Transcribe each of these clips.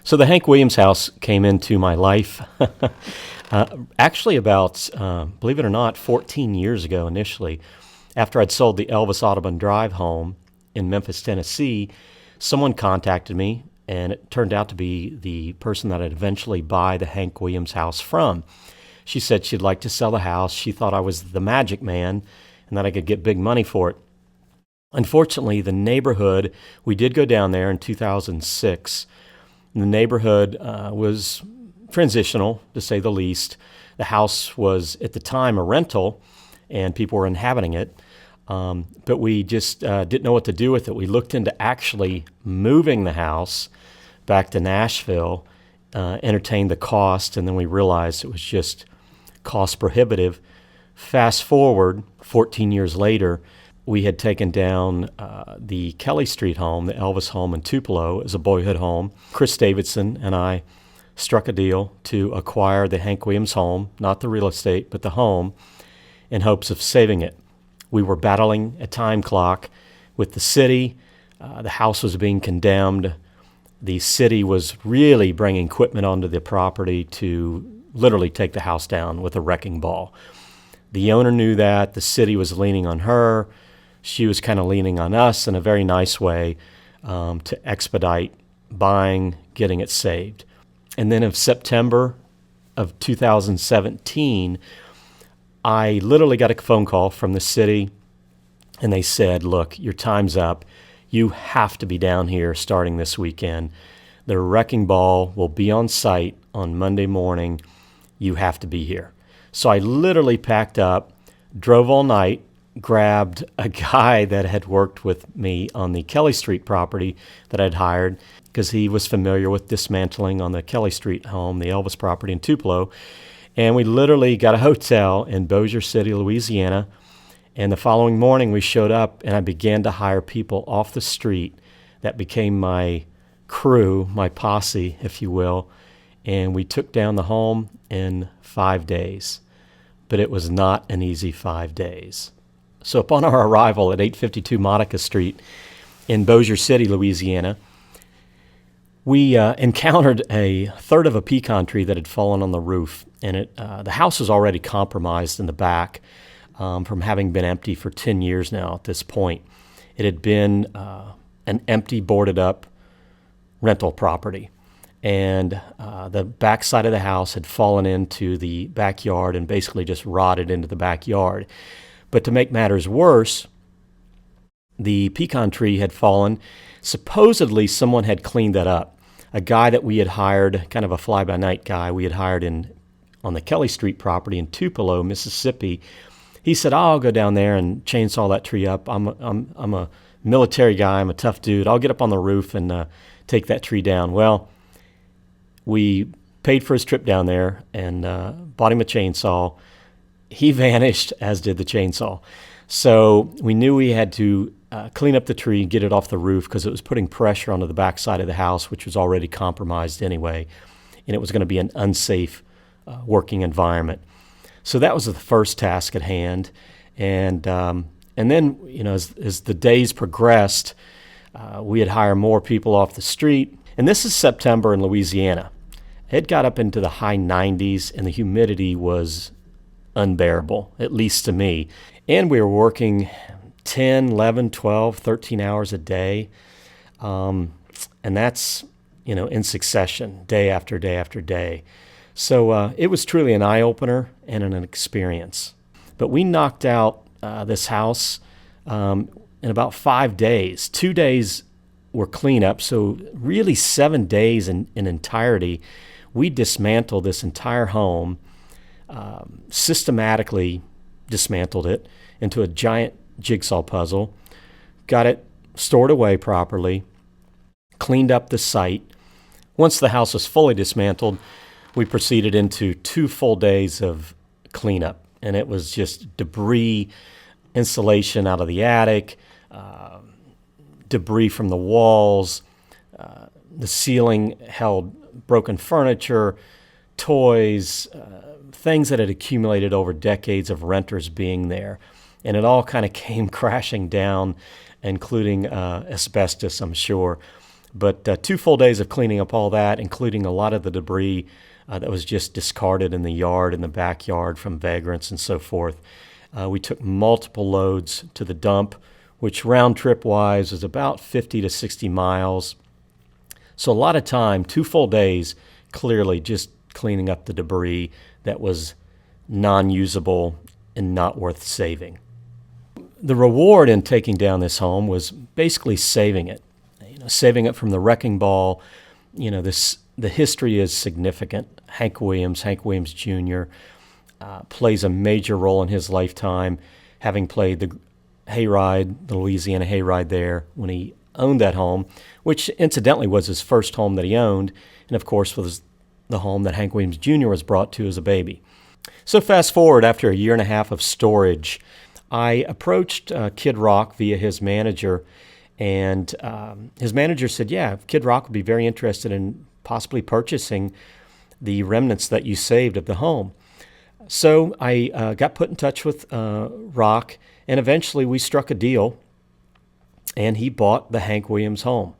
So the Hank Williams house came into my life actually about, believe it or not, 14 years ago initially. After I'd sold the Elvis Audubon Drive home in Memphis, Tennessee, someone contacted me, and it turned out to be the person that I'd eventually buy the Hank Williams house from. She said she'd like to sell the house. She thought I was the magic man and that I could get big money for it. Unfortunately, the neighborhood, we did go down there in 2006. The neighborhood was transitional, to say the least. The house was, at the time, a rental, and people were inhabiting it. But we just didn't know what to do with it. We looked into actually moving the house back to Nashville, entertained the cost, and then we realized it was just cost prohibitive. Fast forward 14 years later, we had taken down the Kelly Street home, the Elvis home in Tupelo, as a boyhood home. Chris Davidson and I struck a deal to acquire the Hank Williams home, not the real estate, but the home, in hopes of saving it. We were battling a time clock with the city. The house was being condemned. The city was really bringing equipment onto the property to literally take the house down with a wrecking ball. The owner knew that. The city was leaning on her. She was kind of leaning on us in a very nice way to expedite buying, getting it saved. And then in September of 2017, I literally got a phone call from the city, and they said, look, your time's up. You have to be down here starting this weekend. The wrecking ball will be on site on Monday morning. You have to be here. So I literally packed up, drove all night, grabbed a guy that had worked with me on the Kelly Street property that I'd hired because he was familiar with dismantling on the Kelly Street home, the Elvis property in Tupelo. And we literally got a hotel in Bossier City, Louisiana. And the following morning we showed up, and I began to hire people off the street that became my crew, my posse, if you will. And we took down the home in 5 days. But it was not an easy 5 days. So upon our arrival at 852 Monica Street in Bossier City, Louisiana, we encountered a third of a pecan tree that had fallen on the roof. And the house was already compromised in the back from having been empty for 10 years now at this point. It had been an empty, boarded-up rental property. And the back side of the house had fallen into the backyard and basically just rotted into the backyard. But to make matters worse, the pecan tree had fallen. Supposedly, someone had cleaned that up. A guy that we had hired, kind of a fly-by-night guy we had hired on the Kelly Street property in Tupelo, Mississippi, he said, I'll go down there and chainsaw that tree up. I'm a military guy. I'm a tough dude. I'll get up on the roof and take that tree down. Well, we paid for his trip down there and bought him a chainsaw. He vanished, as did the chainsaw. So we knew we had to clean up the tree and get it off the roof because it was putting pressure onto the back side of the house, which was already compromised anyway, and it was going to be an unsafe working environment. So that was the first task at hand. And then, as the days progressed, we had hired more people off the street. And this is September in Louisiana. It got up into the high 90s, and the humidity was unbearable, at least to me. And we were working 10, 11, 12, 13 hours a day. And that's, in succession, day after day after day. So it was truly an eye-opener and an experience. But we knocked out this house in about 5 days. 2 days were cleanup, so really 7 days in entirety. We dismantled this entire home, systematically dismantled it into a giant jigsaw puzzle, got it stored away properly, cleaned up the site. Once the house was fully dismantled, we proceeded into 2 full days of cleanup, and it was just debris, insulation out of the attic, debris from the walls. The ceiling held broken furniture, toys, things that had accumulated over decades of renters being there. And it all kind of came crashing down, including asbestos, I'm sure. But 2 full days of cleaning up all that, including a lot of the debris that was just discarded in the yard, in the backyard from vagrants and so forth. We took multiple loads to the dump, which round trip wise is about 50 to 60 miles. So a lot of time, 2 full days, clearly just cleaning up the debris that was non-usable and not worth saving. The reward in taking down this home was basically saving it, saving it from the wrecking ball. The history is significant. Hank Williams Jr., plays a major role in his lifetime, having played the Louisiana hayride there when he owned that home, which incidentally was his first home that he owned, and of course was the home that Hank Williams Jr. was brought to as a baby. So fast forward, after a year and a half of storage, I approached Kid Rock via his manager, and his manager said, yeah, Kid Rock would be very interested in possibly purchasing the remnants that you saved of the home. So I got put in touch with Rock, and eventually we struck a deal, and he bought the Hank Williams home.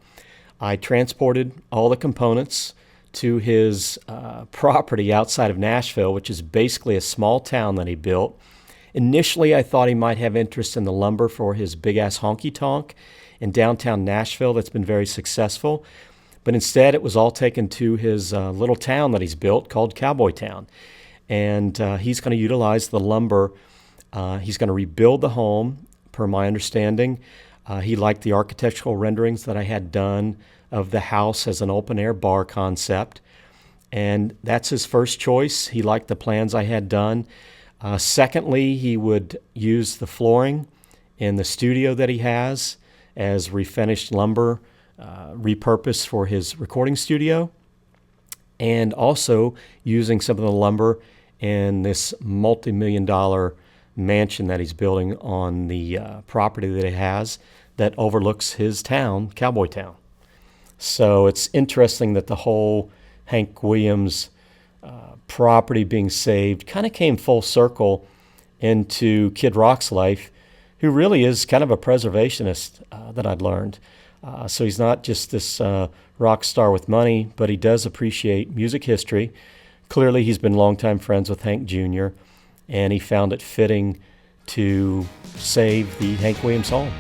I transported all the components to his property outside of Nashville, which is basically a small town that he built. Initially, I thought he might have interest in the lumber for his big-ass honky-tonk in downtown Nashville that's been very successful. But instead, it was all taken to his little town that he's built called Cowboy Town. And he's going to utilize the lumber. He's going to rebuild the home, per my understanding. He liked the architectural renderings that I had done of the house as an open-air bar concept. And that's his first choice. He liked the plans I had done. Secondly, he would use the flooring in the studio that he has as refinished lumber, repurposed for his recording studio, and also using some of the lumber in this multi-million-dollar mansion that he's building on the property that he has that overlooks his town, Cowboy Town. So it's interesting that the whole Hank Williams property being saved kind of came full circle into Kid Rock's life, who really is kind of a preservationist that I'd learned. So he's not just this rock star with money, but he does appreciate music history. Clearly, he's been longtime friends with Hank Jr., and he found it fitting to save the Hank Williams home.